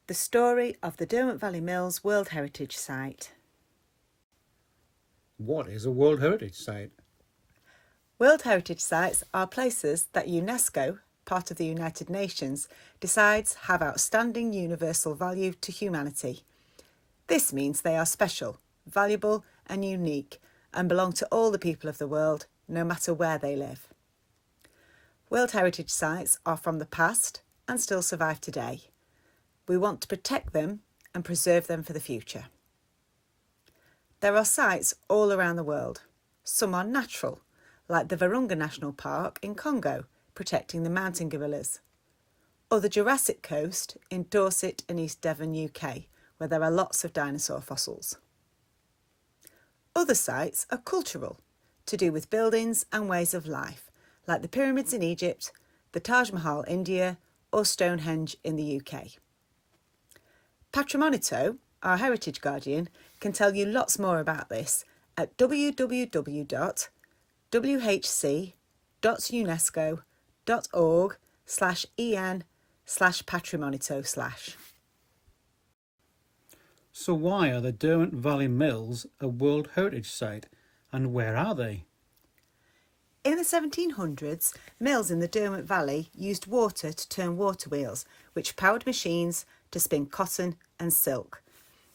The story of the Derwent Valley Mills World Heritage Site. What is a World Heritage Site? World Heritage Sites are places that UNESCO, part of the United Nations, decides have outstanding universal value to humanity. This means they are special, valuable and unique and belong to all the people of the world, no matter where they live. World Heritage Sites are from the past and still survive today. We want to protect them and preserve them for the future. There are sites all around the world. Some are natural, like the Virunga National Park in Congo, protecting the mountain gorillas, or the Jurassic Coast in Dorset and East Devon, UK, where there are lots of dinosaur fossils. Other sites are cultural, to do with buildings and ways of life, like the pyramids in Egypt, the Taj Mahal, India, or Stonehenge in the UK. Patrimonito, our heritage guardian, can tell you lots more about this at www.whc.unesco.org/en/patrimonito/. So why are the Derwent Valley Mills a World Heritage Site, and where are they? In the 1700s, mills in the Derwent Valley used water to turn water wheels, which powered machines to spin cotton and silk.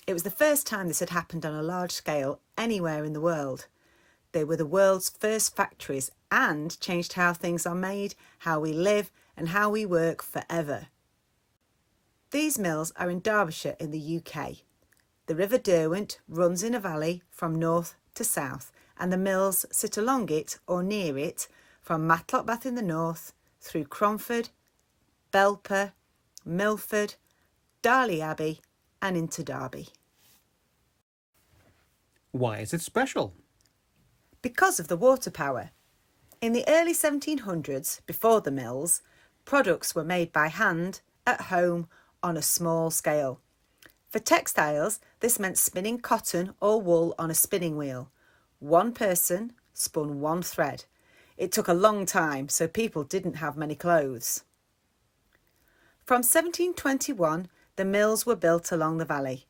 It was the first time this had happened on a large scale anywhere in the world. They were the world's first factories and changed how things are made, how we live and how we work forever. These mills are in Derbyshire in the UK. The River Derwent runs in a valley from north to south, and the mills sit along it or near it from Matlock Bath in the north through Cromford, Belper, Milford, Darley Abbey and into Derby. Why is it special? Because of the water power. In the early 1700s, before the mills, products were made by hand, at home, on a small scale. For textiles, this meant spinning cotton or wool on a spinning wheel. One person spun one thread. It took a long time, so people didn't have many clothes. From 1721, the mills were built along the valley.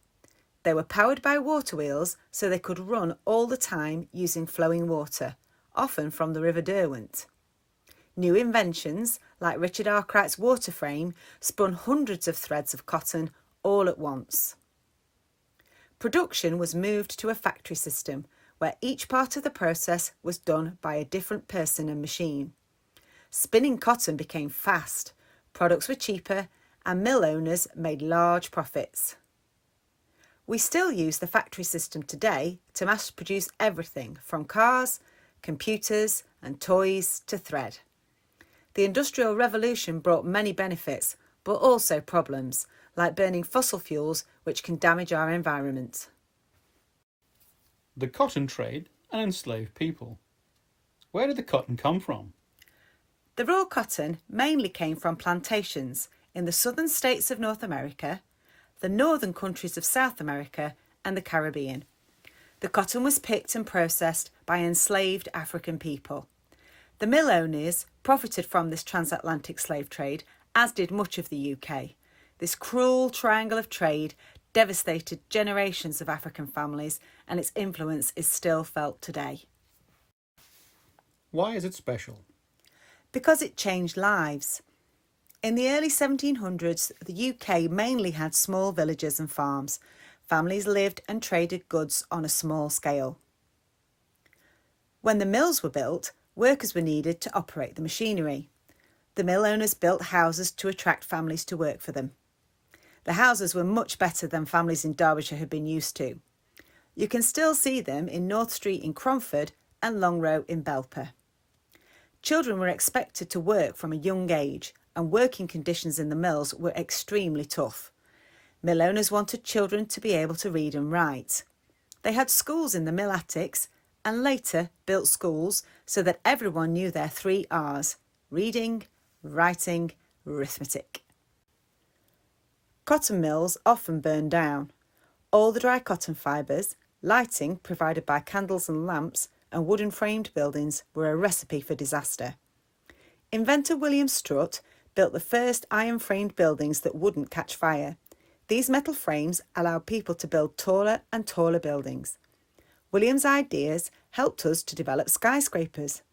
They were powered by water wheels, so they could run all the time using flowing water, often from the River Derwent. New inventions, like Richard Arkwright's water frame, spun hundreds of threads of cotton all at once. Production was moved to a factory system, where each part of the process was done by a different person and machine. Spinning cotton became fast, products were cheaper, and mill owners made large profits. We still use the factory system today to mass produce everything from cars, computers and toys to thread. The Industrial Revolution brought many benefits, but also problems, like burning fossil fuels which can damage our environment. The cotton trade and enslaved people. Where did the cotton come from? The raw cotton mainly came from plantations in the southern states of North America, the northern countries of South America and the Caribbean. The cotton was picked and processed by enslaved African people. The mill owners profited from this transatlantic slave trade, as did much of the UK. This cruel triangle of trade devastated generations of African families, and its influence is still felt today. Why is it special? Because it changed lives. In the early 1700s, the UK mainly had small villages and farms. Families lived and traded goods on a small scale. When the mills were built, workers were needed to operate the machinery. The mill owners built houses to attract families to work for them. The houses were much better than families in Derbyshire had been used to. You can still see them in North Street in Cromford and Long Row in Belper. Children were expected to work from a young age, and working conditions in the mills were extremely tough. Mill owners wanted children to be able to read and write. They had schools in the mill attics and later built schools so that everyone knew their 3 R's: reading, writing, arithmetic. Cotton mills often burned down. All the dry cotton fibres, lighting provided by candles and lamps, and wooden framed buildings were a recipe for disaster. Inventor William Strutt built the first iron framed buildings that wouldn't catch fire. These metal frames allowed people to build taller and taller buildings. William's ideas helped us to develop skyscrapers.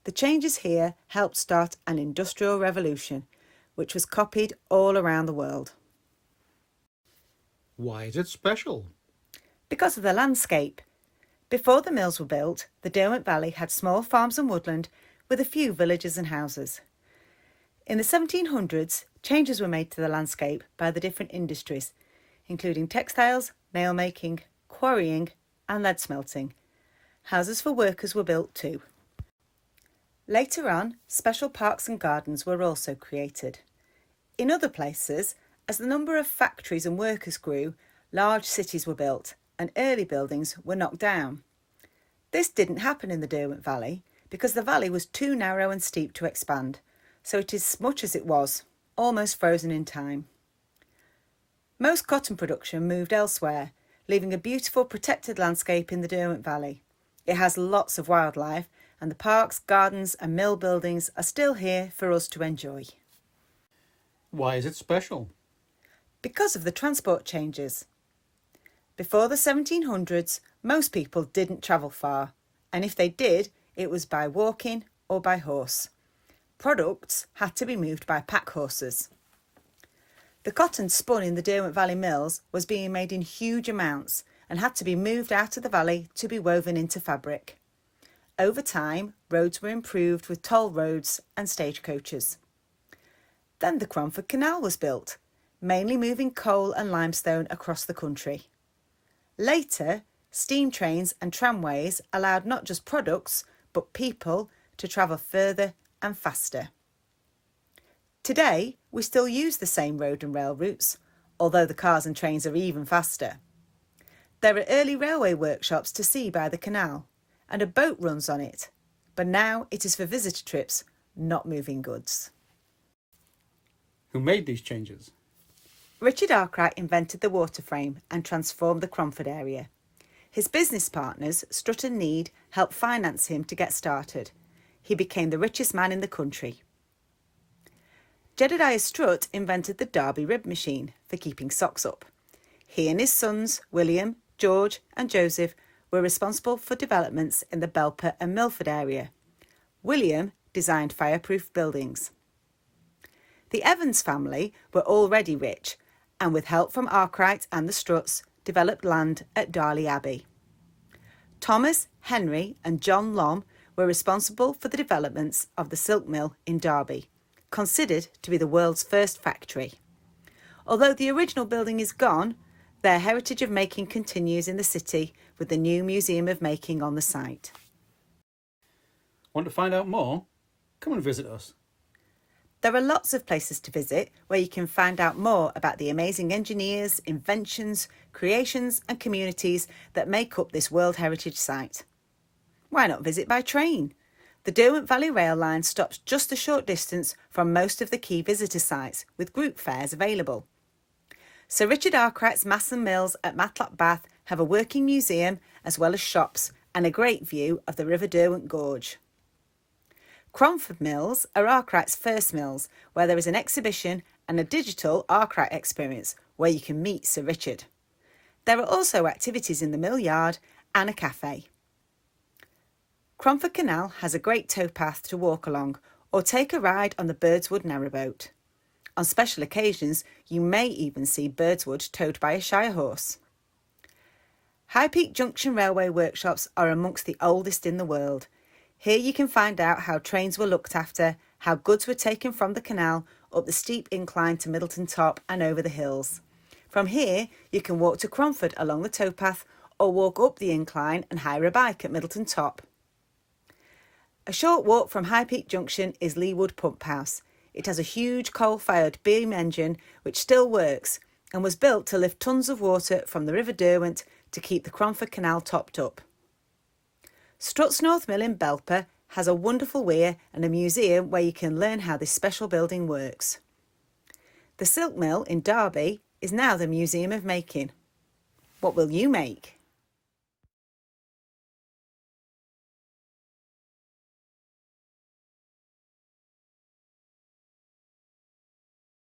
The changes here helped start an industrial revolution, which was copied all around the world. Why is it special? Because of the landscape. Before the mills were built, the Derwent Valley had small farms and woodland with a few villages and houses. In the 1700s, changes were made to the landscape by the different industries, including textiles, nail making, quarrying and lead smelting. Houses for workers were built too. Later on, special parks and gardens were also created. In other places, as the number of factories and workers grew, large cities were built and early buildings were knocked down. This didn't happen in the Derwent Valley because the valley was too narrow and steep to expand, so it is much as it was, almost frozen in time. Most cotton production moved elsewhere, leaving a beautiful protected landscape in the Derwent Valley. It has lots of wildlife, and the parks, gardens and mill buildings are still here for us to enjoy. Why is it special? Because of the transport changes. Before the 1700s, most people didn't travel far, and if they did, it was by walking or by horse. Products had to be moved by pack horses. The cotton spun in the Derwent Valley Mills was being made in huge amounts and had to be moved out of the valley to be woven into fabric. Over time, roads were improved with toll roads and stagecoaches. Then the Cromford Canal was built, mainly moving coal and limestone across the country. Later, steam trains and tramways allowed not just products, but people to travel further and faster. Today, we still use the same road and rail routes, although the cars and trains are even faster. There are early railway workshops to see by the canal, and a boat runs on it, but now it is for visitor trips, not moving goods. Who made these changes? Richard Arkwright invented the water frame and transformed the Cromford area. His business partners, Strutt and Need, helped finance him to get started. He became the richest man in the country. Jedediah Strutt invented the Derby rib machine for keeping socks up. He and his sons, William, George and Joseph, were responsible for developments in the Belper and Milford area. William designed fireproof buildings. The Evans family were already rich, and with help from Arkwright and the Strutts, developed land at Darley Abbey. Thomas, Henry and John Lom were responsible for the developments of the silk mill in Derby, considered to be the world's first factory. Although the original building is gone, their heritage of making continues in the city with the new Museum of Making on the site. Want to find out more? Come and visit us. There are lots of places to visit where you can find out more about the amazing engineers, inventions, creations and communities that make up this World Heritage Site. Why not visit by train? The Derwent Valley Rail Line stops just a short distance from most of the key visitor sites, with group fares available. Sir Richard Arkwright's Mass and Mills at Matlock Bath have a working museum as well as shops and a great view of the River Derwent Gorge. Cromford Mills are Arkwright's first mills, where there is an exhibition and a digital Arkwright experience where you can meet Sir Richard. There are also activities in the mill yard and a cafe. Cromford Canal has a great towpath to walk along or take a ride on the Birdswood narrowboat. On special occasions, you may even see Birdswood towed by a shire horse. High Peak Junction Railway workshops are amongst the oldest in the world. Here you can find out how trains were looked after, how goods were taken from the canal up the steep incline to Middleton Top and over the hills. From here, you can walk to Cromford along the towpath or walk up the incline and hire a bike at Middleton Top. A short walk from High Peak Junction is Leewood Pump House. It has a huge coal-fired beam engine which still works and was built to lift tons of water from the River Derwent to keep the Cromford Canal topped up. Strutt's North Mill in Belper has a wonderful weir and a museum where you can learn how this special building works. The silk mill in Derby is now the Museum of Making. What will you make?